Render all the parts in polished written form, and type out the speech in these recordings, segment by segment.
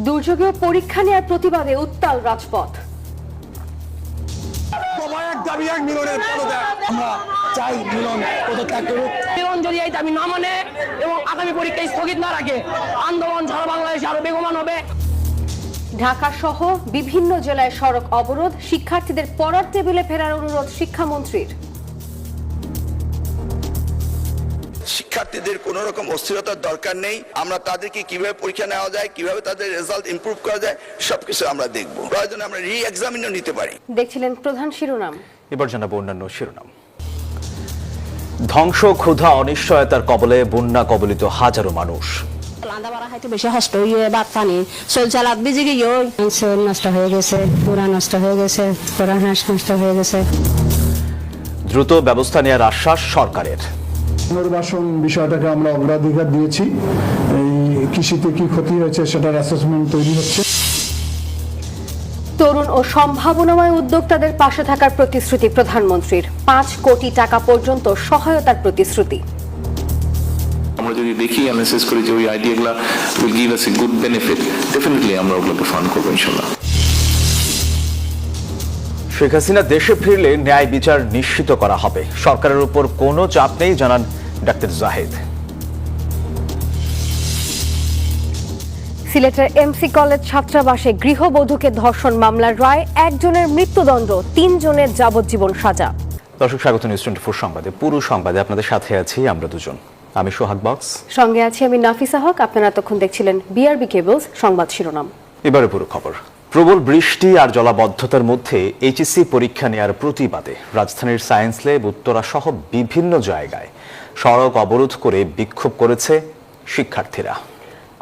দুর্যোগেও পরীক্ষা নেওয়ার প্রতিবাদে উত্তাল রাজপথ। আমরা চাই মিলন পদত্যাগ করুক। মিলন যদি এই দাবি না মানে এবং আগামী পরীক্ষা স্থগিত না রাখে, আন্দোলন সারা বাংলাদেশে আরো বেগবান হবে। ঢাকা সহ বিভিন্ন জেলায় সড়ক অবরোধ, শিক্ষার্থীদের পড়ার টেবিলে ফেরার অনুরোধ শিক্ষামন্ত্রীর। শিক্ষার্থীদের কোনো রকম অস্থিরতার দরকার নেই। আমরা তাদেরকে কিভাবে পরীক্ষা নেওয়া যায়, কিভাবে তাদের রেজাল্ট ইমপ্রুভ করা যায়, সবকিছু আমরা দেখব। প্রয়োজনে আমরা রি এক্সামিনও নিতে পারি। দেখছিলেন প্রধান শিরোনাম। এবার জানাবো অন্যান্য শিরোনাম। ধ্বংস, ক্ষুধা, অনিশ্চয়তার কবলে বন্যা কবলিত হাজারো মানুষ। বেশি কষ্ট হয়ে বাদ পানি চলচালাত ভিজে গিয়ে নষ্ট হয়ে গেছে, পুরা নষ্ট হয়ে গেছে, পুরা হাঁস নষ্ট হয়ে গেছে। দ্রুত ব্যবস্থা নেওয়ার আশ্বাস সরকারের। পুনর্বাসন বিষয়টাকে আমরা অগ্রাধিকার দিয়েছি। এই কৃষিতে কি ক্ষতি হয়েছে সেটার অ্যাসেসমেন্ট তৈরি হচ্ছে। তরুণ ও সম্ভাবনাময় উদ্যোক্তাদের পাশে থাকার প্রতিশ্রুতি প্রধানমন্ত্রীর। 5 কোটি টাকা পর্যন্ত সহায়তার প্রতিশ্রুতি। আমরা যদি দেখি অ্যানালাইসিস করি যে ওই আইডিয়াগুলো will give us a good benefit, definitely আমরা ওগুলোকে ফান্ড করবো ইনশাআল্লাহ। শেখ হাসিনা দেশে ফিরলে ন্যায় বিচার নিশ্চিত করা হবে, সরকারের উপর কোনো চাপ নেই জানান ডাক্তার জাহিদ। সিলেটের এমসি কলেজ ছাত্রাবাসে গৃহবধূকে ধর্ষণ মামলার রায়, 1 জনের মৃত্যুদণ্ড, 3 জনের যাবজ্জীবন সাজা। দর্শক, স্বাগত নিউজ 24 সংবাদে। পুরো সংবাদে আপনাদের সাথে আছি আমরা দুজন। আমি সোহাগ বক্স, সঙ্গে আছি আমি নাফিসা হক। আপনারা এতক্ষণ দেখছিলেন বিআরবি কেবলস সংবাদ শিরোনাম। এবারে পুরো খবর। প্রবল বৃষ্টি আর জলাবদ্ধতার মধ্যে এইচএসসি পরীক্ষা নেওয়ার প্রতিবাদে রাজধানীর সায়েন্স ল্যাব, উত্তরা সহ বিভিন্ন জায়গায় সড়ক অবরোধ করে বিক্ষোভ করেছে শিক্ষার্থীরা।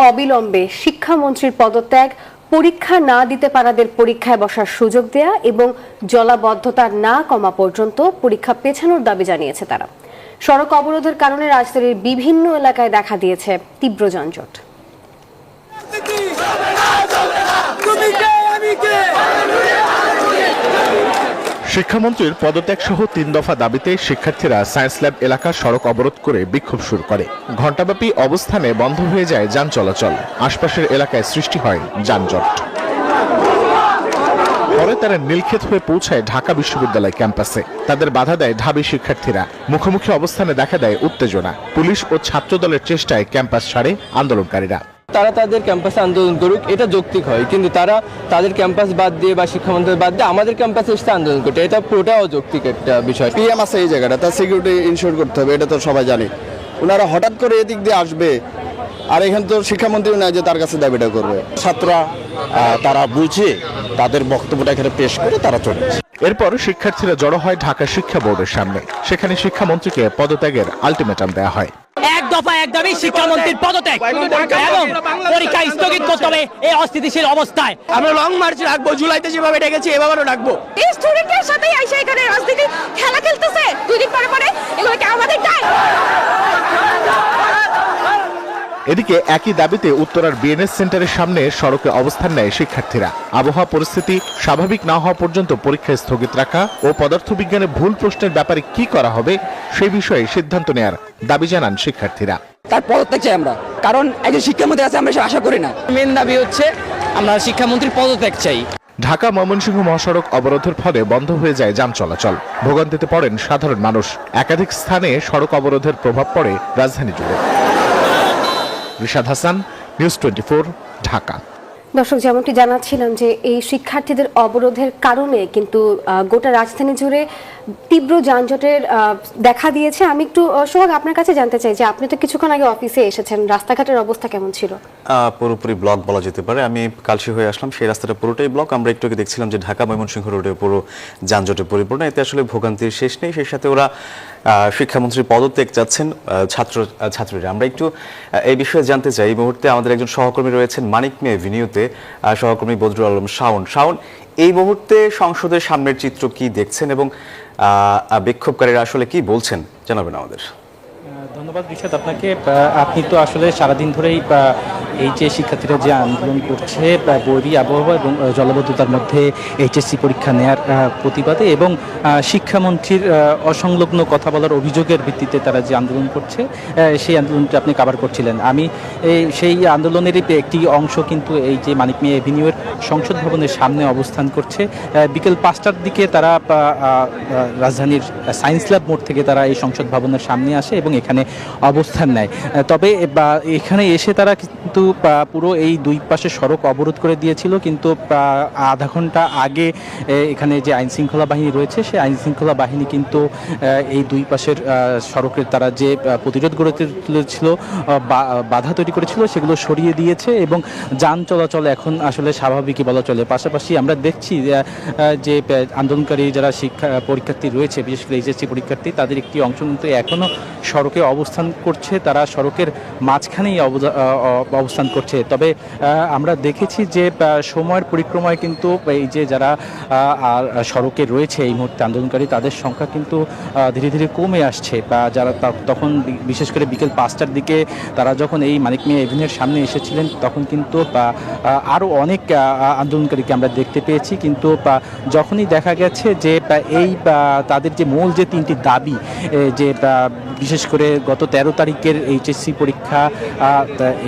অবিলম্বে শিক্ষামন্ত্রীর পদত্যাগ, পরীক্ষা না দিতে পারাদের পরীক্ষায় বসার সুযোগ দেয়া এবং জলাবদ্ধতা না কমা পর্যন্ত পরীক্ষা পেছানোর দাবি জানিয়েছে তারা। সড়ক অবরোধের কারণে রাজধানীর বিভিন্ন এলাকায় দেখা দিয়েছে তীব্র যানজট। শিক্ষামন্ত্রীর পদত্যাগ সহ 3 দফা দাবিতে শিক্ষার্থীরা সায়েন্স ল্যাব এলাকার সড়ক অবরোধ করে বিক্ষোভ শুরু করে। ঘণ্টাব্যাপী অবস্থানে বন্ধ হয়ে যায় যান চলাচল, আশপাশের এলাকায় সৃষ্টি হয় যানজট। পরে তারা নীলক্ষেত হয়ে পৌঁছায় ঢাকা বিশ্ববিদ্যালয় ক্যাম্পাসে। তাদের বাধা দেয় ঢাবি শিক্ষার্থীরা। মুখোমুখি অবস্থানে দেখা দেয় উত্তেজনা। পুলিশ ও ছাত্রদলের চেষ্টায় ক্যাম্পাস ছাড়ে আন্দোলনকারীরা। তারা তাদের ক্যাম্পাসে আন্দোলন করুক, এটা যৌক্তিক হয়, কিন্তু তারা তাদের ক্যাম্পাস বাদ দিয়ে বা শিক্ষামন্ত্রী বাদ দিয়ে আমাদের ক্যাম্পাসে এসে আন্দোলন করতে, এটা পুরোটাই অযৌক্তিক একটা বিষয়। পিএম আছে এই জায়গাটা, তার সিকিউরিটি ইনশিওর করতে হবে, এটা তো সবাই জানে। ওনারা হঠাৎ করে এদিক দিয়ে আসবে, আর এখানে তো শিক্ষামন্ত্রী না যে তার কাছে দাবিটা করবে। ছাত্ররা তারা বুঝে তাদের বক্তব্যটা এখানে পেশ করে তারা চলে যায়। এরপর শিক্ষার্থীরা জড়ো হয় ঢাকা শিক্ষা বোর্ডের সামনে। সেখানে শিক্ষামন্ত্রীকে পদত্যাগের আলটিমেটাম দেওয়া হয়। এক দফা এক দাবি শিক্ষামন্ত্রীর পদত্যাগ এবং পরীক্ষা স্থগিত করতে হবে এই অস্থিতিশীল অবস্থায়। আমরা লং মার্চ রাখবো, জুলাইতে যেভাবে ডেকেছি এভাবেও রাখবো। এই স্টুডেন্টের সাথে আইসা এখানে রাজনীতি খেলা খেলতেছে 2 দিন পরে পরে, এগুলো কি আমাদের দায়? এদিকে একই দাবিতে উত্তরার বিএনএস সেন্টারের সামনে সড়কে অবস্থান নেয় শিক্ষার্থীরা। আবহাওয়া পরিস্থিতি স্বাভাবিক না হওয়া পর্যন্ত পরীক্ষা স্থগিত রাখা ও পদার্থবিজ্ঞানে ভুল প্রশ্নের ব্যাপারে কি করা হবে সেই বিষয়ে সিদ্ধান্ত নেয়ার দাবি জানান শিক্ষার্থীরা। তার পদত্যাগ চাই আমরা, কারণ একজন শিক্ষামন্ত্রী আছে আমরা আশা করি না। মেন দাবি হচ্ছে আমরা শিক্ষামন্ত্রীর পদত্যাগ চাই। ঢাকা ময়মনসিংহ মহাসড়ক অবরোধের ফলে বন্ধ হয়ে যায় যান চলাচল। ভোগান্তিতে পড়েন সাধারণ মানুষ। একাধিক স্থানে সড়ক অবরোধের প্রভাব পড়ে রাজধানী জুড়ে। রিশাদ হাসান, নিউজ 24, ঢাকা। দর্শক, যেমনটি জানাচ্ছিলাম যে এই শিক্ষার্থীদের অবরোধের কারণে কিন্তু গোটা রাজধানী জুড়ে তীব্র যানজটের দেখা দিয়েছে। আমি একটু সোহাগ আপনার কাছে জানতে চাই যে আপনি তো কিছুক্ষণ আগে অফিসে এসেছেন, রাস্তাঘাটের অবস্থা কেমন ছিল? পুরোপুরি ব্লক বলা যেতে পারে। আমি কালশি হয়ে আসলাম, সেই রাস্তাটা পুরোটাই ব্লক। আমরা একটু আগে দেখছিলাম যে ঢাকা ময়মনসিংহ রোডে পুরো যানজটে পরিপূর্ণ। এতে আসলে ভোগান্তির শেষ নেই। সেই সাথে ওরা শিক্ষামন্ত্রীর পদত্যাগ চাচ্ছেন ছাত্রীরা। আমরা একটু এই বিষয়ে জানতে চাই। এই মুহূর্তে আমাদের একজন সহকর্মী রয়েছেন মানিক মে এভিনিউতে, সহকর্মী বদরুল আলম শাওন। এই মুহূর্তে সংসদের সামনের চিত্র কি দেখছেন এবং বিক্ষোভকারীরা আসলে কি বলছেন জানাবেন আমাদের। ধন্যবাদ রিশাদ আপনাকে। আপনি তো আসলে সারাদিন ধরেই এই যে শিক্ষার্থীরা যে আন্দোলন করছে বৈরী আবহাওয়া এবং জলাবদ্ধতার মধ্যে এইচএসসি পরীক্ষা নেয়ার প্রতিবাদে এবং শিক্ষামন্ত্রীর অসংলগ্ন কথা বলার অভিযোগের ভিত্তিতে তারা যে আন্দোলন করছে সেই আন্দোলনটি আপনি কাভার করছিলেন। আমি সেই আন্দোলনেরই একটি অংশ কিন্তু এই যে মানিক মিয়া এভিনিউয়ের সংসদ ভবনের সামনে অবস্থান করছে। বিকেল 5টার দিকে তারা রাজধানীর সায়েন্স ল্যাব মোড় থেকে তারা এই সংসদ ভবনের সামনে আসে এবং এখানে অবস্থান নেয়। তবে এখানে এসে তারা কিন্তু পুরো এই দুই পাশে সড়ক অবরোধ করে দিয়েছিল, কিন্তু আধা ঘন্টা আগে এখানে যে আইন শৃঙ্খলা বাহিনী রয়েছে সেই আইন শৃঙ্খলা বাহিনী কিন্তু এই দুই পাশের সড়কের তারা যে প্রতিরোধ গড়ে তুলেছিল, বাধা তৈরি করেছিল, সেগুলো সরিয়ে দিয়েছে এবং যান চলাচল এখন আসলে স্বাভাবিকই বলা চলে। পাশাপাশি আমরা দেখছি যে আন্দোলনকারী যারা পরীক্ষার্থী রয়েছে, বিশেষ করে এইচএসসি পরীক্ষার্থী, তাদের একটি অংশ কিন্তু এখনও সড়কে অবস্থান করছে, তারা সড়কের মাঝখানেই অবস্থান করছে। তবে আমরা দেখেছি যে সময়ের পরিক্রমায় কিন্তু এই যে যারা সড়কে রয়েছে এই মুহূর্তে আন্দোলনকারী, তাদের সংখ্যা কিন্তু ধীরে ধীরে কমে আসছে। বা যারা তখন বিশেষ করে বিকেল 5টার দিকে তারা যখন এই মানিক মিয়া এভিনিউয়ের সামনে এসেছিলেন তখন কিন্তু আরও অনেক আন্দোলনকারীকে আমরা দেখতে পেয়েছি। কিন্তু যখনই দেখা গেছে যে এই তাদের যে মূল যে 3টি দাবি, যে বিশেষ করে গত 13 তারিখের এইচএসসি পরীক্ষা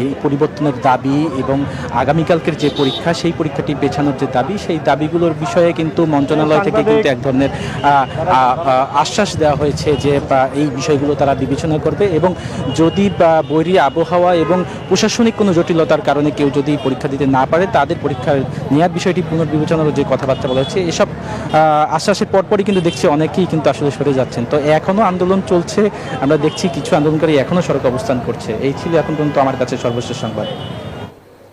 এই পরিবর্তনের দাবি এবং আগামীকালকের যে পরীক্ষা সেই পরীক্ষাটি পেছানোর যে দাবি, সেই দাবিগুলোর বিষয়ে কিন্তু মন্ত্রণালয় থেকে কিন্তু এক ধরনের আশ্বাস দেওয়া হয়েছে যে এই বিষয়গুলো তারা বিবেচনা করবে এবং যদি বৈরী আবহাওয়া এবং প্রশাসনিক কোনো জটিলতার কারণে কেউ যদি পরীক্ষা দিতে না পারে তাদের পরীক্ষা নেওয়ার বিষয়টি পুনর্বিবেচনার যে কথাবার্তা বলা হচ্ছে, এসব আশ্বাসের পরপরই কিন্তু দেখছি অনেকেই কিন্তু আসলে সরে যাচ্ছেন। তো এখনও আন্দোলন চলছে, আমরা দেখছি কিছু আন্দোলনকারী এখনও সড়কে অবস্থান করছে। এই ছিল এখন পর্যন্ত আমার কাছে সর্বশেষ সংবাদ।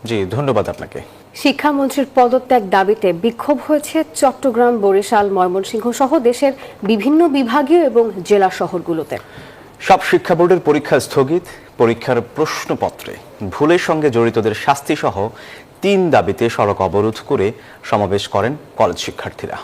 জি, ধন্যবাদ আপনাকে। শিক্ষামন্ত্রীর পদত্যাগ দাবিতে বিক্ষোভ হয়েছে চট্টগ্রাম, বরিশাল, ময়মনসিংহ সহ দেশের বিভিন্ন বিভাগীয় এবং জেলা শহরগুলোতে। সব শিক্ষা বোর্ডের পরীক্ষা স্থগিত, পরীক্ষার প্রশ্নপত্রে ভুলের সঙ্গে জড়িতদের শাস্তি সহ 3 দাবিতে সড়ক অবরোধ করে সমাবেশ করেন কলেজ শিক্ষার্থীরা।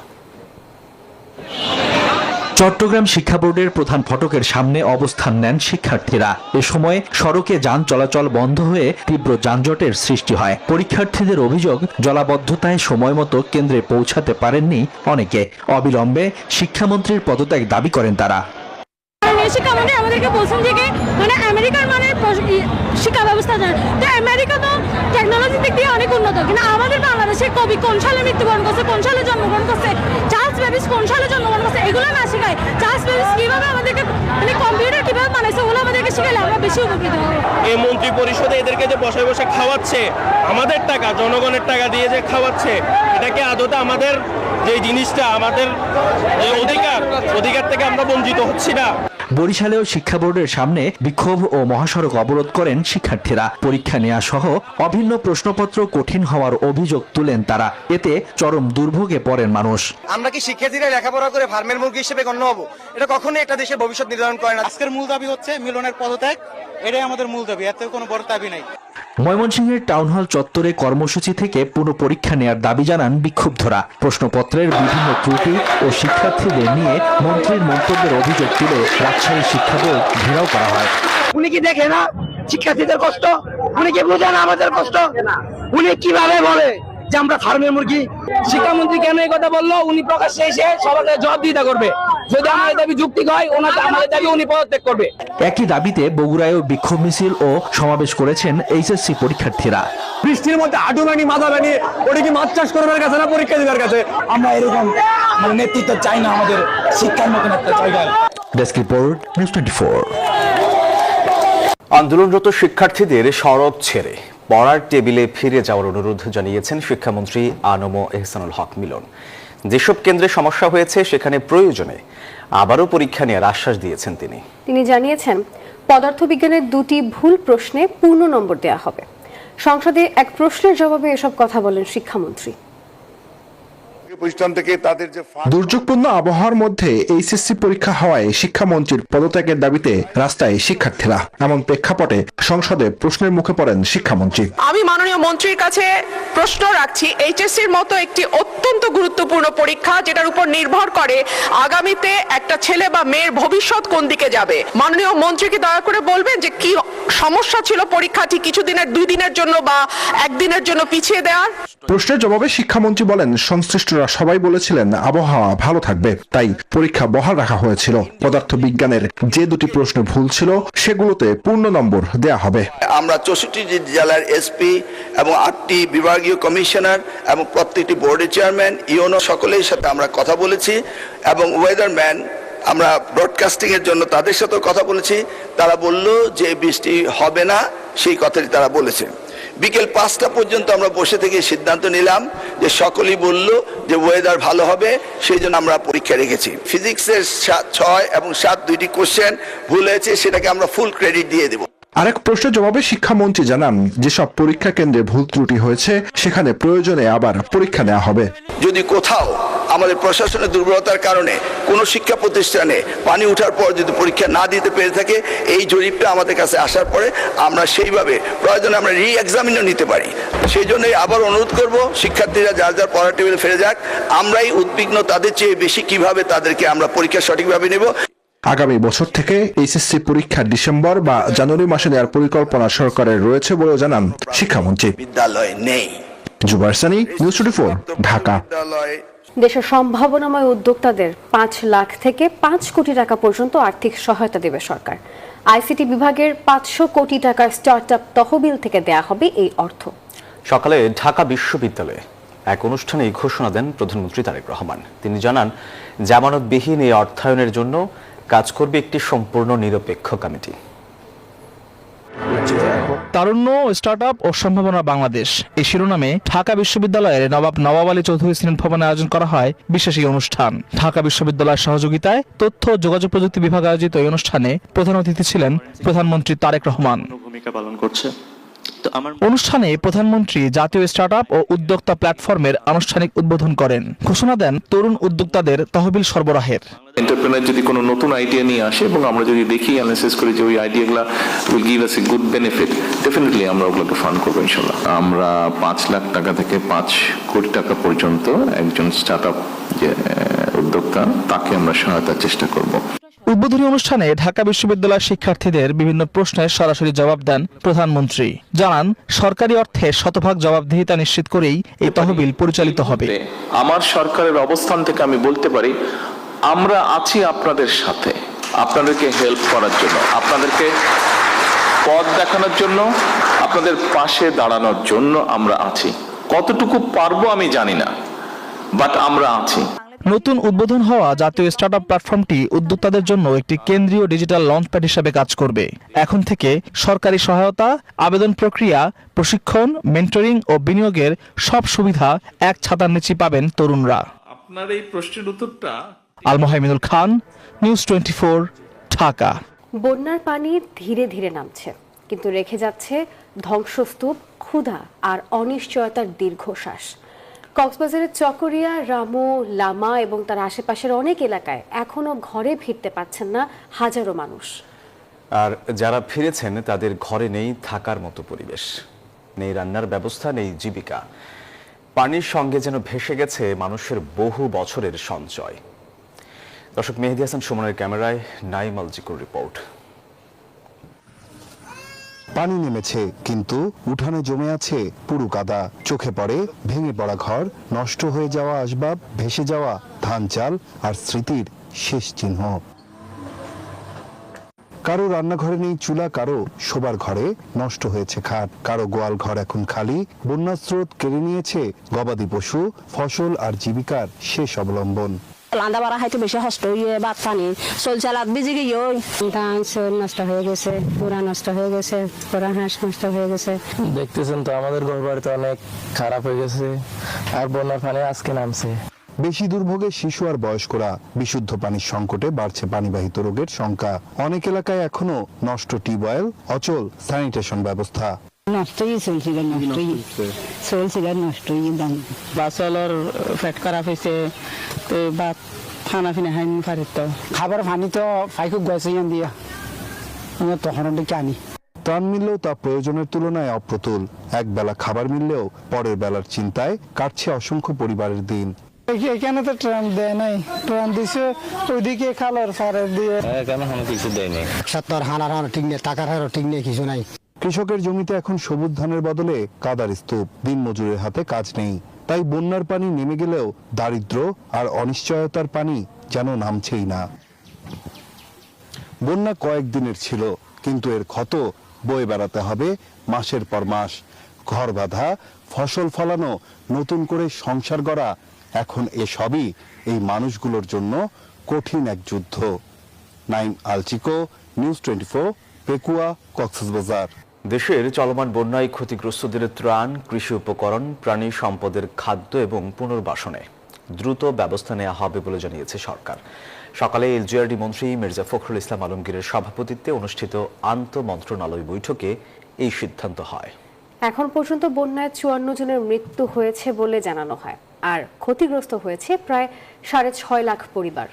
চট্টগ্রাম শিক্ষা বোর্ডের প্রধান ফটকের সামনে অবস্থান নেন শিক্ষার্থীরা। এ সময় সড়কে যান চলাচল বন্ধ হয়ে তীব্র যানজটের সৃষ্টি হয়। পরীক্ষার্থীদের অভিযোগ, জলাবদ্ধতায় সময়মতো কেন্দ্রে পৌঁছাতে পারেননি অনেকে। অবিলম্বে শিক্ষামন্ত্রীর পদত্যাগ দাবি করেন তারা। শিক্ষামন্ত্রী আমাদেরকে বলছেন যে মানে আমেরিকার মানের শিক্ষা ব্যবস্থা জানেন, তো আমেরিকা তো টেকনোলজির দিক দিয়ে অনেক উন্নত, কিন্তু আমাদের বাংলাদেশের কবি কোন সালে মৃত্যুবরণ করছে, কোন সালে জন্মগ্রহণ করছে, চার্লস বেবিস কোন সালে জন্মগ্রহণ করছে, এগুলো না শেখায়। চার্লস বেবিস কিভাবে আমাদেরকে মানে কম্পিউটার কিভাবে বানাইছে ওগুলো আমাদেরকে শিখালে আমরা বেশি উপকৃত হব। এই মন্ত্রী পরিষদে এদেরকে যে বসে বসে খাওয়াচ্ছে, আমাদের টাকা, জনগণের টাকা দিয়ে যে খাওয়াচ্ছে, এটাকে আদতে আমাদের যে জিনিসটা, আমাদের যে অধিকার থেকে আমরা বঞ্চিত হচ্ছি না। বরিশালেও শিক্ষা বোর্ডের সামনে বিক্ষোভ ও মহাসড়ক অবরোধ করেন শিক্ষার্থীরা। পরীক্ষা নেওয়া সহ অভিন্ন প্রশ্নপত্র কঠিন হওয়ার অভিযোগ তুলেন তারা। এতে চরম দুর্ভোগে পড়েন মানুষ। আমরা কি শিক্ষার্থীরা লেখাপড়া করে ফার্মের মুরগি হিসেবে গণ্য হবো? এটা কখনোই একটা দেশের ভবিষ্যৎ নির্ধারণ করে না। আজকের মূল দাবি হচ্ছে মিলনের পদত্যাগ, এটাই আমাদের মূল দাবি, এতে কোনো বড় দাবি নাই। ময়মনসিংহের টাউন হল চত্বরে কর্মসূচি থেকে পুনঃ পরীক্ষা নেয়ার দাবি জানান বিক্ষুব্ধরা। প্রশ্নপত্রের বিভিন্ন ত্রুটি ও শিক্ষার্থীদের নিয়ে মন্ত্রীর মন্তব্যের অভিযোগ তুলে রাজশাহী শিক্ষা বোর্ড ঘেরাও করা হয়। উনি কি দেখে না শিক্ষার্থীদের কষ্ট? উনি কি বুঝে না আমাদের কষ্ট? উনি কিভাবে বলে যে আমরা ফার্মের মুরগি? শিক্ষামন্ত্রী কেন এই কথা বললো? উনি প্রকাশ্যে এসে সবাইকে জবাবদিহিতা করবে। যদি আমাদের দাবি যুক্তি হয়, আমাদের দাবি উনি পদত্যাগ করবে। একই দাবিতে বগুড়ায়ও বিক্ষোভ মিছিল ও সমাবেশ করেছেন এইচএসসি পরীক্ষার্থীরা। বৃষ্টির মধ্যে আটুমানি মাথা বানিয়ে ওটা কি মাছ চাষ করবার কাছে না পরীক্ষা দেওয়ার কাছে? আমরা এরকম নেতৃত্ব চাই না আমাদের শিক্ষার মতন একটা জায়গায়। Desk report, news 24। আন্দোলনরত শিক্ষার্থীদের সড়ক ছেড়ে পড়ার টেবিলে ফিরে যাওয়ার অনুরোধ জানিয়েছেন শিক্ষামন্ত্রী আনম এহসানুল হক মিলন। যেসব কেন্দ্রে সমস্যা হয়েছে সেখানে প্রয়োজনে আবারও পরীক্ষা নেওয়ার আশ্বাস দিয়েছেন তিনি জানিয়েছেন পদার্থবিজ্ঞানের 2টি ভুল প্রশ্নে পূর্ণ নম্বর দেওয়া হবে। সংসদে এক প্রশ্নের জবাবে এসব কথা বলেন শিক্ষামন্ত্রী। দুর্যোগপূর্ণ আবহাওয়ার মধ্যে এইচএসসি পরীক্ষা হওয়ায় শিক্ষামন্ত্রীর পদত্যাগের দাবিতে রাস্তায় শিক্ষার্থীরা। এমন প্রেক্ষাপটে সংসদে প্রশ্নের মুখে পড়েন শিক্ষামন্ত্রী। আমি মাননীয় মন্ত্রীর কাছে প্রশ্ন রাখছি, এইচএসসির মতো একটি অত্যন্ত গুরুত্বপূর্ণ পরীক্ষা যেটার উপর নির্ভর করে আগামীতে একটা ছেলে বা মেয়ের ভবিষ্যৎ কোন দিকে যাবে, মাননীয় মন্ত্রীকে দয়া করে বলবেন যে কি সমস্যা ছিল পরীক্ষাটি কিছুদিনের 2 দিনের জন্য বা 1 দিনের জন্য পিছিয়ে দেওয়ার। প্রশ্নের জবাবে শিক্ষামন্ত্রী বলেন, সংশ্লিষ্টরা সবাই বলেছিলেন আবহাওয়া ভালো থাকবে, তাই পরীক্ষা বহাল রাখা হয়েছিল। পদার্থবিজ্ঞানের যে 2টি প্রশ্ন ভুল ছিল সেগুলোতে পূর্ণ নম্বর দেয়া হবে। আমরা 64টি জেলার এসপি এবং 8টি বিভাগীয় কমিশনার এবং প্রত্যেকটি বোর্ডের চেয়ারম্যান, ইউনো সকলের সাথে আমরা কথা বলেছি এবং ওয়েদারম্যান আমরা ব্রডকাস্টিং এর জন্য তাদের সাথে কথা বলেছি। তারা বলল যে বৃষ্টি হবে না, সেই কথাটি তারা বলেছে। বিকেল 5টা পর্যন্ত আমরা বসে থেকে সিদ্ধান্ত নিলাম যে সকলেই বলল যে ওয়েদার ভালো হবে, সেই জন্য আমরা পরীক্ষা রেখেছি। ফিজিক্সের 6 এবং 7 2টি কোশ্চেন ভুল হয়েছে, সেটাকে আমরা ফুল ক্রেডিট দিয়ে দেব। আরেক প্রশ্নের জবাবে শিক্ষামন্ত্রী জানান, যেসব পরীক্ষা কেন্দ্রে ভুল ত্রুটি হয়েছে সেখানে প্রয়োজনে আবার পরীক্ষা নেওয়া হবে। যদি কোথাও আমাদের প্রশাসনের দুর্বলতার কারণে কোনো শিক্ষা প্রতিষ্ঠানে পানি ওঠার পর যদি পরীক্ষা না দিতে পেরে থাকে, এই জরিপটা আমাদের কাছে আসার পরে আমরা সেইভাবে প্রয়োজনে আমরা রি-এক্সামিনও নিতে পারি। সেই জন্যই আবার অনুরোধ করব, শিক্ষার্থীরা যার যার পড়ার টেবিলে ফিরে যাক। আমরাই উদ্বিগ্ন তাদের চেয়ে বেশি কিভাবে তাদেরকে আমরা পরীক্ষা সঠিকভাবে নেব। আগামী বছর থেকে এইচএসসি পরীক্ষা ডিসেম্বর বা জানুয়ারি মাসে নেওয়ার পরিকল্পনা সরকারের রয়েছে বলেও জানান শিক্ষামন্ত্রী। বিদ্যালয় নেই। জুবাইর সানি, নিউজ 24, ঢাকা। দেশের সম্ভাবনাময় উদ্যোক্তাদের 5 লাখ থেকে 5 কোটি টাকা পর্যন্ত আর্থিক সহায়তা দেবে সরকার। আইসিটি বিভাগের 500 কোটি টাকার স্টার্টআপ তহবিল থেকে দেয়া হবে এই অর্থ। সকালে ঢাকা বিশ্ববিদ্যালয়ে এক অনুষ্ঠানে এই ঘোষণা দেন প্রধানমন্ত্রী তারেক রহমান। তিনি জানান, জামানতবিহীন এই অর্থায়নের জন্য কাজ করবে একটি সম্পূর্ণ নিরপেক্ষ কমিটি। তারুণ্য, স্টার্টআপ ও সম্ভাবনা বাংলাদেশ এই শিরোনামে ঢাকা বিশ্ববিদ্যালয়ের নবাব আলী চৌধুরী সিনেট ভবনে আয়োজন করা হয় বিশেষ এই অনুষ্ঠান। ঢাকা বিশ্ববিদ্যালয়ের সহযোগিতায় তথ্য ও যোগাযোগ প্রযুক্তি বিভাগ আয়োজিত এই অনুষ্ঠানে প্রধান অতিথি ছিলেন প্রধানমন্ত্রী তারেক রহমান। ভূমিকা পালন করছে। অনুষ্ঠানে প্রধানমন্ত্রী জাতীয় স্টার্টআপ ও উদ্যোক্তা প্ল্যাটফর্মের আনুষ্ঠানিক উদ্বোধন করেন। ঘোষণা দেন তরুণ উদ্যোক্তাদের তহবিল সরবরাহের। এন্টারপ্রেনার যদি কোনো নতুন আইডিয়া নিয়ে আসে এবং আমরা যদি দেখি অ্যানালাইসিস করি যে ওই আইডিয়াগুলো will give us a good benefit, definitely আমরা ওগুলোকে ফান্ড করবো ইনশাল্লাহ। আমরা 5 লাখ টাকা থেকে 5 কোটি টাকা পর্যন্ত একজন স্টার্টআপ যে উদ্যোক্তা তাকে আমরা সহায়তার চেষ্টা করব। উদ্বোধনী অনুষ্ঠানে ঢাকা বিশ্ববিদ্যালয়ের শিক্ষার্থীদের বিভিন্ন প্রশ্নের সরাসরি জবাব দেন প্রধানমন্ত্রী। জানান, সরকারি অর্থে শতভাগ জবাবদিহিতা নিশ্চিত করেই এই তহবিল পরিচালিত হবে। আমার সরকারের অবস্থান থেকে আমি বলতে পারি, আমরা আছি আপনাদের সাথে, আপনাদেরকে হেল্প করার জন্য, আপনাদেরকে পথ দেখানোর জন্য, আপনাদের পাশে দাঁড়ানোর জন্য আমরা আছি। কতটুকু পারবো আমি জানি না, বাট আমরা আছি। নতুন উদ্বোধন হওয়া জাতীয় স্টার্টআপ প্ল্যাটফর্মটি উদ্যোক্তাদের জন্য একটি কেন্দ্রীয় ডিজিটাল লঞ্চপ্যাড হিসেবে কাজ করবে। এখন থেকে সরকারি সহায়তা, আবেদন প্রক্রিয়া, প্রশিক্ষণ, মেন্টরিং ও বিনিয়োগের সব সুবিধা এক ছাতার নিচে পাবেন তরুণরা। আপনার এই প্রশ্নের উত্তরটা আল মোহাইমিনুল খান, নিউজ 24, ঢাকা। বন্যার পানি ধীরে ধীরে নামছে, কিন্তু রেখে যাচ্ছে ধ্বংসস্তূপ, ক্ষুধা আর অনিশ্চয়তার দীর্ঘশ্বাস। কক্সবাজারের চকরিয়া, রামু, লামা এবং তার আশেপাশের অনেক এলাকায় এখনো ঘরে ফিরতে পারছেন না হাজারো মানুষ। আর যারা ফিরেছেন তাদের ঘরে নেই থাকার মতো পরিবেশ, নেই রান্নার ব্যবস্থা, নেই জীবিকা। পানির সঙ্গে যেন ভেসে গেছে মানুষের বহু বছরের সঞ্চয়। দর্শক, মেহেদী হাসান সুমনের ক্যামেরায় নাইম আল জিকুর রিপোর্ট। পানি নেমেছে, কিন্তু উঠানে জমে আছে পুরু কাদা। চোখে পড়ে ভেঙে পড়া ঘর, নষ্ট হয়ে যাওয়া আসবাব, ভেসে যাওয়া ধান চাল আর স্মৃতির শেষ চিহ্ন। কারো রান্নাঘরে নেই চুলা, কারো শোবার ঘরে নষ্ট হয়েছে খাট, কারো গোয়াল ঘর এখন খালি। বন্যার স্রোত কেড়ে নিয়েছে গবাদি পশু, ফসল আর জীবিকার শেষ অবলম্বন। লান্দা বাড়া খাইতে বেশি কষ্ট হয়ে বাদ পানি চলছে, লাদ বিজি গিয়ে ধান চল নষ্ট হয়ে গেছে, পুরা নষ্ট হয়ে গেছে, পুরা হাঁস নষ্ট হয়ে গেছে। দেখতেছেন তো আমাদের ঘর বাড়িতে অনেক খারাপ হয়ে গেছে, আর বন্যার পানি আজকে নামছে। বেশি দুর্ভোগে শিশু আর বয়স্করা। বিশুদ্ধ পানির সংকটে বাড়ছে পানিবাহিত রোগের সংখ্যা। অনেক এলাকায় এখনো নষ্ট টিউবওয়েল, অচল স্যানিটেশন ব্যবস্থা। নষ্টই চলছিল, চলছিল নষ্টই দাম। বাচ্চার পেট খারাপ হয়েছে, তো বা খানা ফিনা খাই পারি তো। খাবার পানি তো ফাইকুক গেছে দিয়া তখন ডেকে আনি। ত্রাণ মিললেও তা প্রয়োজনের তুলনায় অপ্রতুল। এক বেলা খাবার মিললেও পরের বেলার চিন্তায় কাটছে অসংখ্য পরিবারের দিন। এখানে তো ট্রাম দেয় নাই, ট্রাম দিছে ওইদিকে খালার সারের দিয়ে কিছু দেয় নাই। সত্তর হানার হার ঠিক নেই, টাকার হারও ঠিক নেই, কিছু নাই। কৃষকের জমিতে এখন সবুজ ধানের বদলে কাদার স্তূপ, দিনমজুরের হাতে কাজ নেই। তাই বন্যার পানি নেমে গেলেও দারিদ্র্য আর অনিশ্চয়তার পানি যেন নামছেই না। বন্যা কয়েকদিনের ছিল, কিন্তু এর ক্ষত বয়ে বেড়াতে হবে মাসের পর মাস। ঘর বাঁধা, ফসল ফলানো, নতুন করে সংসার গড়া, এখন এসবই এই মানুষগুলোর জন্য কঠিন এক যুদ্ধ। নাইম আলচিকো, নিউজ 24, পেকুয়া, কক্সবাজার। দেশের চলমান বন্যায় ক্ষতিগ্রস্তদের ত্রাণ, কৃষি উপকরণ, প্রাণী সম্পদের খাদ্য এবং পুনর্বাসনে দ্রুত ব্যবস্থা নেওয়া হবে বলে জানিয়েছে সরকার। সকালে এলজিআরডি মন্ত্রী মির্জা ফখরুল ইসলাম আলমগীরের সভাপতিত্বে অনুষ্ঠিত আন্তঃমন্ত্রণালয় বৈঠকে এই সিদ্ধান্ত হয়। এখন পর্যন্ত বন্যায় 54 জনের মৃত্যু হয়েছে বলে জানানো হয়, আর ক্ষতিগ্রস্ত হয়েছে প্রায় 6.5 লাখ পরিবার।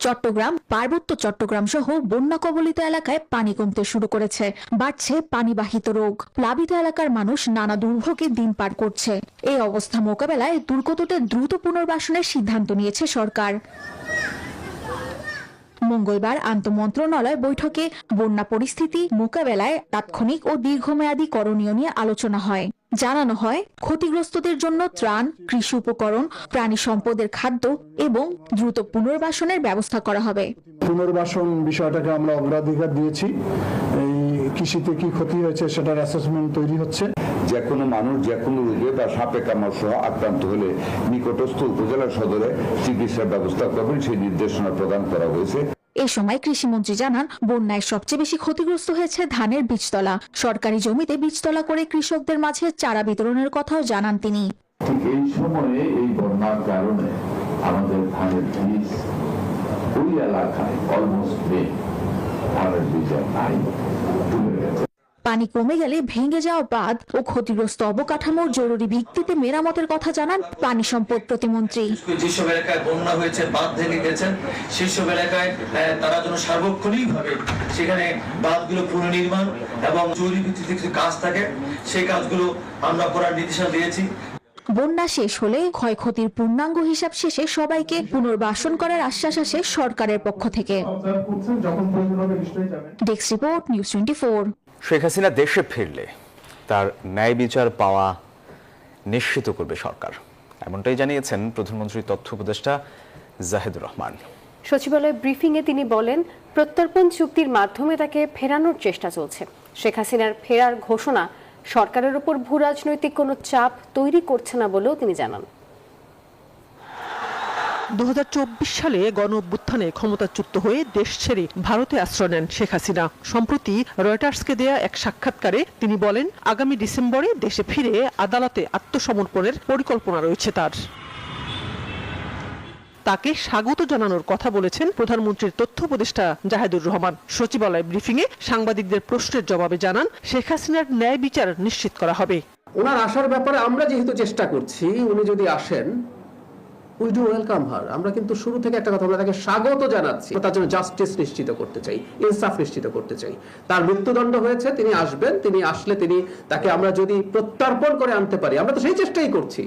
চট্টগ্রাম, পার্বত্য চট্টগ্রাম সহ বন্যা কবলিত এলাকায় পানি কমতে শুরু করেছে। বাড়ছে পানিবাহিত রোগ। প্লাবিত এলাকার মানুষ নানা দুর্ভোগে দিন পার করছে। এই অবস্থা মোকাবেলায় দুর্গতদের দ্রুত পুনর্বাসনের সিদ্ধান্ত নিয়েছে সরকার। মঙ্গলবার আন্তঃমন্ত্রণালয় বৈঠকে বন্যা পরিস্থিতি মোকাবেলায় তাৎক্ষণিক ও দীর্ঘমেয়াদী করণীয় নিয়ে আলোচনা হয়। জানানো হয়, ক্ষতিগ্রস্তদের জন্য ত্রাণ, কৃষি উপকরণ, প্রাণী সম্পদের খাদ্য এবং দ্রুত পুনর্বাসনের ব্যবস্থা করা হবে। পুনর্বাসন বিষয়টাকে আমরা অগ্রাধিকার দিয়েছি। এই কৃষিতে কি ক্ষতি হয়েছে সেটার অ্যাসেসমেন্ট তৈরি হচ্ছে। যে কোনো মানুষ যে কোনো রোগে বা সাপে কামড় সহ আক্রান্ত হলে নিকটস্থ উপজেলা সদরে চিকিৎসার ব্যবস্থা করবেন, সেই নির্দেশনা প্রদান করা হয়েছে। এ সময় কৃষিমন্ত্রী জানান, বন্যায় সবচেয়ে বেশি ক্ষতিগ্রস্ত হয়েছে ধানের বীজতলা। সরকারি জমিতে বীজতলা করে কৃষকদের মাঝে চারা বিতরণের কথাও জানান তিনি। ঠিক এই সময়ে এই বন্যার কারণে আমাদের ধানের বীজ ওই এলাকায় অলমোস্ট নেই, ধানের বীজ নাই, কমে গেছে। পানি কমে গেলে ভেঙে যাওয়া বাঁধ ও ক্ষতিগ্রস্ত অবকাঠামোর জরুরি ভিত্তিতে মেরামতের কথা জানান পানি সম্পদ প্রতিমন্ত্রী। যেসব এলাকায় বন্যা হয়েছে, বাঁধ ভেঙে গেছেন, সেসব এলাকায় তারা যেন সার্বক্ষণিকভাবে সেখানে বাঁধগুলো পুনর্নির্মাণ এবং জরুরি ভিত্তিতে কিছু কাজ থাকে, সেই কাজগুলো আমরা করার নির্দেশনা দিয়েছি। বন্যা শেষ হলে ক্ষয়ক্ষতির পূর্ণাঙ্গ হিসাব শেষে সবাইকে পুনর্বাসন করার আশ্বাস আসে সরকারের পক্ষ থেকে। Desk report, news 24। Sheikh Hasina দেশে ফিরলে তার ন্যায় বিচার পাওয়া নিশ্চিত করবে সরকার, এমনটাই জানিয়েছেন প্রধানমন্ত্রীর তথ্য উপদেষ্টা জাহিদুর রহমান। সচিবালয় ব্রিফিংয়ে তিনি বলেন, প্রত্যর্পণ চুক্তির মাধ্যমে তাকে ফেরানোর চেষ্টা চলছে। শেখ হাসিনার ফেরার ঘোষণা সরকারের উপর ভূ রাজনৈতিক কোনো চাপ তৈরি করছে না বলেও তিনি জানান। 2024 সালে গণ অভ্যুত্থানে ক্ষমতাচ্যুত হয়ে দেশ ছেড়ে ভারতে আশ্রয় নেন শেখ হাসিনা। সম্প্রতি রয়টার্সকে দেয়া এক সাক্ষাৎকারে তিনি বলেন, আগামী ডিসেম্বরে দেশে ফিরে আদালতে আত্মসমর্পণের পরিকল্পনা রয়েছে তার। তাকে স্বাগত জানানোর কথা বলেছেন প্রধানমন্ত্রীর তথ্য উপদেষ্টা জাহিদুর রহমান। সচিবালয় ব্রিফিংয়ে সাংবাদিকদের প্রশ্নের জবাবে জানান, শেখ হাসিনার ন্যায় বিচার নিশ্চিত করা হবে। ওনার আসার ব্যাপারে আমরা যেহেতু চেষ্টা করছি, উনি যদি আসেন, উই ডু ওয়েলকাম হার। আমরা কিন্তু শুরু থেকে একটা কথা, আমরা তাকে স্বাগত জানাচ্ছি। তার জন্য জাস্টিস নিশ্চিত করতে চাই, ইনসাফ নিশ্চিত করতে চাই। তার মৃত্যুদণ্ড হয়েছে, তিনি আসবেন, তিনি আসলে তাকে আমরা যদি প্রত্যর্পণ করে আনতে পারি, আমরা তো সেই চেষ্টাই করছি।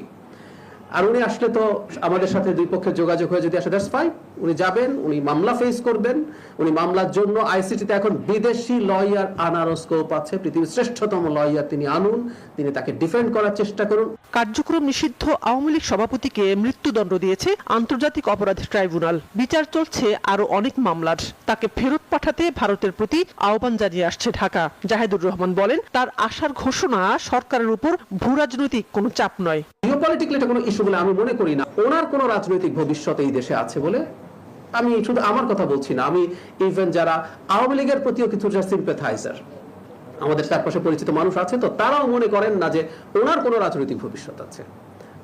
আর উনি আসলে তো আমাদের সাথে দুই পক্ষের যোগাযোগ হয়ে যদি আসে, দ্যাটস ফাইন। উনি যাবেন, উনি মামলা ফেস করবেন। উনি মামলার জন্য আইসিটিতে এখন বিদেশি লয়ার আনারও স্কোপ আছে। পৃথিবীর শ্রেষ্ঠতম লয়ার তিনি আনুন, তিনি তাকে ডিফেন্ড করার চেষ্টা করুন। কার্যক্রম নিষিদ্ধ আওয়ামী লীগ সভাপতিকে মৃত্যুদণ্ড দিয়েছে আন্তর্জাতিক অপরাধ ট্রাইব্যুনাল। বিচার চলছে আরো অনেক মামলার। তাকে ফেরত পাঠাতে ভারতের প্রতি আহ্বান জানিয়ে আসছে ঢাকা। জাহিদুর রহমান বলেন, তার আসার ঘোষণা সরকারের উপর ভূ রাজনৈতিক কোনো চাপ নয়। জিওপলিটিক্যাল এটা কোনো ইস্যু বলে আমি মনে করি না। ওনার কোনো রাজনৈতিক ভবিষ্যৎ এই দেশে আছে বলে আমি শুধু আমার কথা বলছি না, আমি ইভেন যারা আওয়ামী লীগের প্রতিও কিছু সিম্প্যাথাইজার, আমাদের চারপাশে পরিচিত মানুষ আছে, তো তারাও মনে করেন না যে ওনার কোনো রাজনৈতিক ভবিষ্যৎ আছে।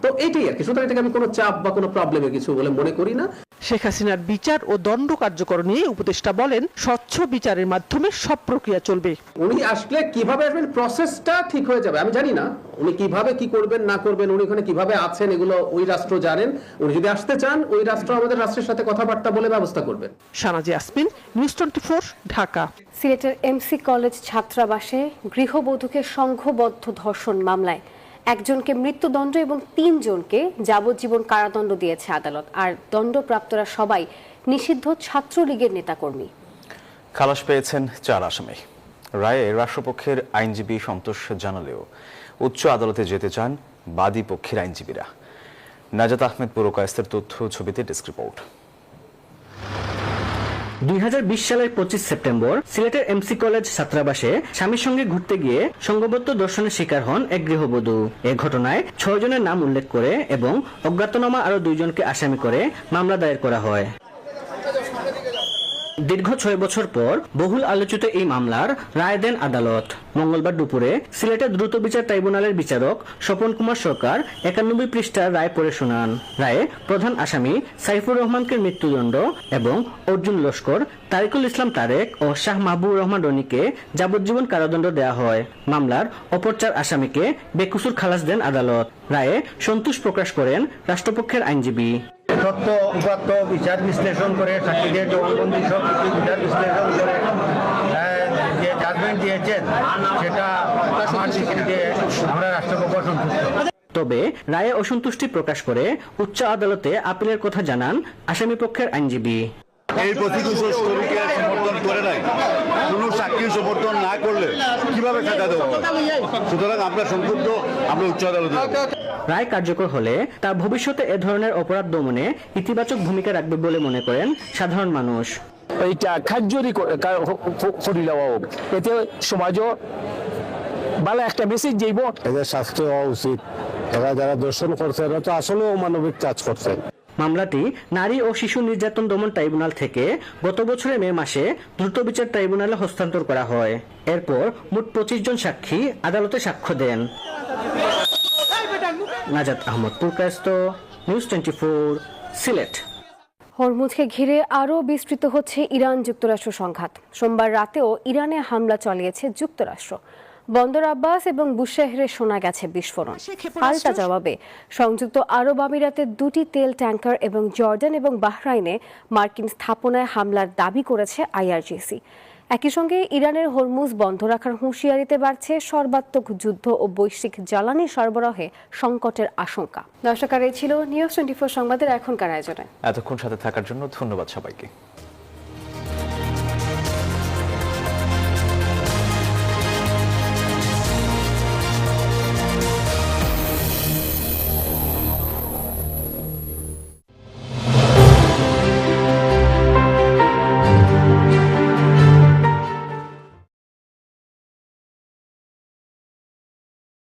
তো এইটাই আর কি। সুতরাং এটাকে আমি কোনো চাপ বা কোনো প্রবলেমের কিছু বলে মনে করি না। শেখ হাসিনার বিচার ও দণ্ড কার্যকর নিয়ে উপদেষ্টা বলেন, স্বচ্ছ বিচারের মাধ্যমে সব প্রক্রিয়া চলবে। উনি আসলে কিভাবে আসবেন, প্রসেসটা ঠিক হয়ে যাবে। আমি জানি না উনি কিভাবে কি করবেন না করবেন, উনি ওখানে কিভাবে আছেন এগুলো ওই রাষ্ট্র জানেন। উনি যদি আসতে চান, ওই রাষ্ট্র আমাদের রাষ্ট্রের সাথে কথাবার্তা বলে ব্যবস্থা করবেন। শানাজি আসমিন, নিউজ 24, ঢাকা। সিলেটের এমসি কলেজ ছাত্রাবাসে গৃহবধূকে সংঘবদ্ধ ধর্ষণ মামলায় একজনকে মৃত্যুদণ্ড এবং 3 জনকে যাবজ্জীবন কারাদণ্ড দিয়েছে আদালত। আর দণ্ডপ্রাপ্তরা সবাই নিষিদ্ধ ছাত্রলীগের নেতাকর্মী। খালাস পেয়েছেন 4 আসামি। রায়ে রাষ্ট্রপক্ষের আইনজীবী সন্তোষ জানালেও উচ্চ আদালতে যেতে চান বাদী পক্ষের আইনজীবীরা। নাজাত আহমেদ পুর কায়েস্তের তথ্য, ছবিতে ডেস্ক রিপোর্ট। 2020 সালের 25 সেপ্টেম্বর সিলেটের এমসি কলেজ ছাত্রাবাসে স্বামীর সঙ্গে ঘুরতে গিয়ে সংঘবদ্ধ ধর্ষণের শিকার হন এক গৃহবধূ। এ ঘটনায় 6 জনের নাম উল্লেখ করে এবং অজ্ঞাতনামা আরো 2 জনকে আসামি করে মামলা দায়ের করা হয়। দীর্ঘ 6 বছর পর বহুল আলোচিত এই মামলার রায় দেন আদালত। মঙ্গলবার দুপুরে সিলেটের দ্রুত বিচার ট্রাইব্যুনালের বিচারক স্বপন কুমার সরকার 91 পৃষ্ঠার রায় পড়ে শোনান। রায়ে প্রধান আসামি সাইফুর রহমানকে মৃত্যুদণ্ড এবং অর্জুন লস্কর, তারিকুল ইসলাম তারেক ও শাহ মাহবুবুর রহমান রনিকে যাবজ্জীবন কারাদণ্ড দেওয়া হয়। মামলার অপর 4 আসামিকে বেকসুর খালাস দেন আদালত। রায়ে সন্তোষ প্রকাশ করেন রাষ্ট্রপক্ষের আইনজীবী। তথ্য উপাত্ত বিচার বিশ্লেষণ করে, সাক্ষীদের জবানবন্দি সব কিছু বিচার বিশ্লেষণ করে যে জাজমেন্ট দিয়েছেন সেটা আমার দৃষ্টিতে আমরা রাষ্ট্রপক্ষ সন্তুষ্ট। তবে রায়ে অসন্তুষ্টি প্রকাশ করে উচ্চ আদালতে আপিলের কথা জানান আসামি পক্ষের আইনজীবী। এই প্রসিকিউশন স্টোরিকে সমর্থন করে নাই, কোনো সাক্ষী সমর্থন না করলে কিভাবে সাজা দেওয়া হবে? সুতরাং আমরা সংক্ষুব্ধ, আমরা উচ্চ আদালতে রায় কার্যকর হলে তা ভবিষ্যতে এ ধরনের অপরাধ দমনে ইতিবাচক ভূমিকা রাখবে বলে মনে করেন সাধারণ মানুষ। এইটা কার্যকরী করিলে এতে সমাজও ভালো একটা মেসেজ যাইব। এদের শাস্তি হওয়া উচিত। এরা যারা দর্শন করছে এরা তো আসলে অমানবিক কাজ করছে। মামলাটি নারী ও শিশু নির্যাতন দমন ট্রাইব্যুনাল থেকে গত বছরের মে মাসে দ্রুত বিচার ট্রাইব্যুনালে হস্তান্তর করা হয়। এরপর মোট 25 জন সাক্ষী আদালতে সাক্ষ্য দেন। নাজাত আহমদ পুরকায়েস্ত, নিউজ 24, সিলেট। হরমুজকে ঘিরে আরও বিস্তৃত হচ্ছে ইরান যুক্তরাষ্ট্র সংঘাত। সোমবার রাতেও ইরানে হামলা চালিয়েছে যুক্তরাষ্ট্র। বন্দর আব্বাস এবং বুশাহরে শোনা গেছে বিস্ফোরণ। পাল্টা জবাবে সংযুক্ত আরব আমিরাতের 2টি তেল ট্যাঙ্কার এবং জর্ডান এবং বাহরাইনে মার্কিন স্থাপনায় হামলার দাবি করেছে IRGC। একই সঙ্গে ইরানের হরমুজ বন্ধ রাখার হুঁশিয়ারিতে বাড়ছে সর্বাত্মক যুদ্ধ ও বৈশ্বিক জ্বালানি সরবরাহে সংকটের আশঙ্কা। দর্শক, এই ছিল নিউজ 24 সংবাদের এখনকার আয়োজনে। এতক্ষণ সাথে থাকার জন্য ধন্যবাদ সবাইকে।